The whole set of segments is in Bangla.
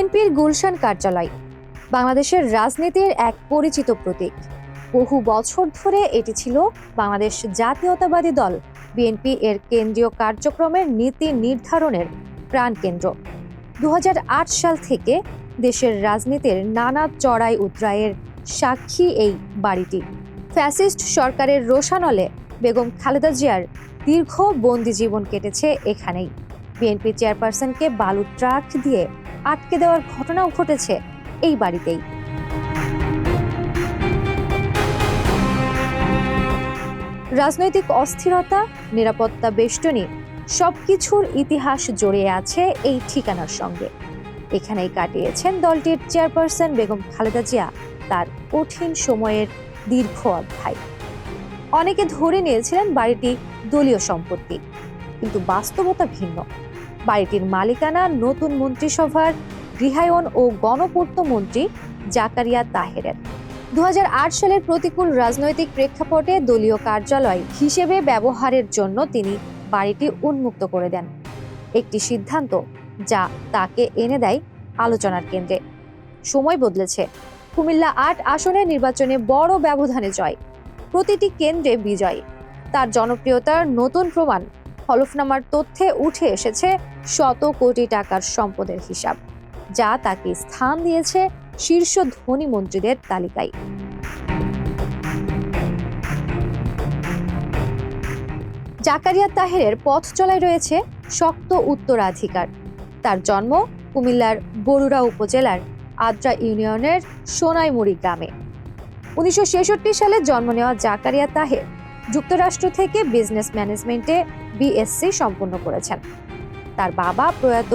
বিএনপির গুলশান কার্যালয় বাংলাদেশের রাজনীতির এক পরিচিত প্রতীক। বহু বছর ধরে এটি ছিল বাংলাদেশ জাতীয়তাবাদী দল বিএনপি এর কেন্দ্রীয় কার্যক্রমের নীতি নির্ধারণের প্রাণকেন্দ্র। 2008 সাল থেকে দেশের রাজনীতির নানা চড়াই উতরাইয়ের সাক্ষী এই বাড়িটি। ফ্যাসিস্ট সরকারের রোষানলে বেগম খালেদা জিয়ার দীর্ঘ বন্দি জীবন কেটেছে এখানেই। বিএনপি চেয়ারপারসনকে বালু ট্রাক দিয়ে আটকে দেওয়ার ঘটনাও ঘটেছে এই বাড়িতেই। রাজনৈতিক অস্থিরতা, নিরাপত্তা বেষ্টনী সবকিছুর ইতিহাস জড়িয়ে আছে এই ঠিকানার সঙ্গে। এখানেই কাটিয়েছেন দলটির চেয়ারপারসন বেগম খালেদা জিয়া তার কঠিন সময়ের দীর্ঘ অধ্যায়। অনেকে ধরে নিয়েছিলেন বাড়িটি দলীয় সম্পত্তি, কিন্তু বাস্তবতা ভিন্ন। বাড়িটির মালিকানা নতুন মন্ত্রিসভার গৃহায়ন ও গণপূর্ত মন্ত্রী জাকারিয়া তাহেরের। 2008 সালের প্রতিকূল রাজনৈতিক প্রেক্ষাপটে দলীয় কার্যালয় হিসেবে ব্যবহারের জন্য তিনি বাড়িটি উন্মুক্ত করে দেন। একটি সিদ্ধান্ত যা তাকে এনে দেয় আলোচনার কেন্দ্রে। সময় বদলেছে। কুমিল্লা 8 আসনের নির্বাচনে বড় ব্যবধানে জয়, প্রতিটি কেন্দ্রে বিজয়। তার জনপ্রিয়তার নতুন প্রমাণ। হলফনামার তথ্যে উঠে এসেছে শত কোটি টাকার সম্পদের হিসাব, যা তাকে স্থান দিয়েছে শীর্ষ ধনী মন্ত্রীদের তালিকায়। জাকারিয়া তাহেরের পথ চলায় রয়েছে শক্ত উত্তরাধিকার। তার জন্ম কুমিল্লার বরুড়া উপজেলার আদ্রা ইউনিয়নের সোনাইমুড়ি গ্রামে। 1966 সালে জন্ম নেওয়া জাকারিয়া তাহের যুক্তরাষ্ট্র থেকে বিজনেস ম্যানেজমেন্টে বিএসসি সম্পন্ন করেছেন। তার বাবা প্রয়াত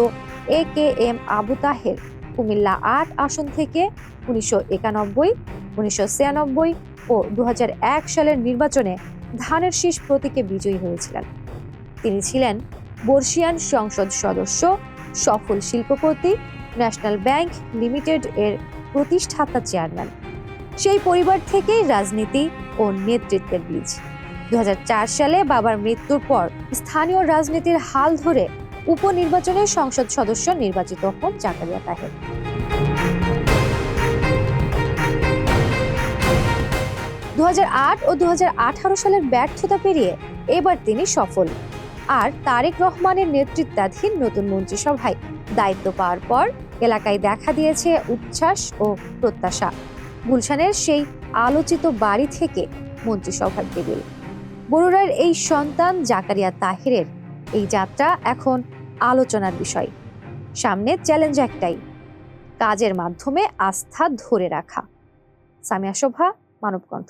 AKM আবু তাহের কুমিল্লা 8 আসন থেকে 1991, 1996 ও 2001 সালের নির্বাচনে ধানের শীষ প্রতীকে বিজয়ী হয়েছিলেন। তিনি ছিলেন বর্ষিয়ান সংসদ সদস্য, সফল শিল্পপতি, ন্যাশনাল ব্যাংক লিমিটেড এর প্রতিষ্ঠাতা চেয়ারম্যান। সেই পরিবার থেকেই রাজনীতি ও নেতৃত্বের বীজ। 2004 সালে বাবার মৃত্যুর পর স্থানীয় রাজনীতির হাল ধরে উপনির্বাচনে সংসদ সদস্য নির্বাচিত হন জাকারিয়া তাহের। 2008 ও 2018 সালের ব্যর্থতা পেরিয়ে এবার তিনি সফল। আর তারেক রহমানের নেতৃত্বাধীন নতুন মন্ত্রিসভায় দায়িত্ব পাওয়ার পর এলাকায় দেখা দিয়েছে উচ্ছ্বাস ও প্রত্যাশা। গুলশানের সেই আলোচিত বাড়ি থেকে মন্ত্রিসভার টেবিল। বরুড়ার এই সন্তান জাকারিয়া তাহেরের এই যাত্রা এখন আলোচনার বিষয়। সামনে চ্যালেঞ্জ একটাই, কাজের মাধ্যমে আস্থা ধরে রাখা। সামিয়া শোভা, মানবকণ্ঠ।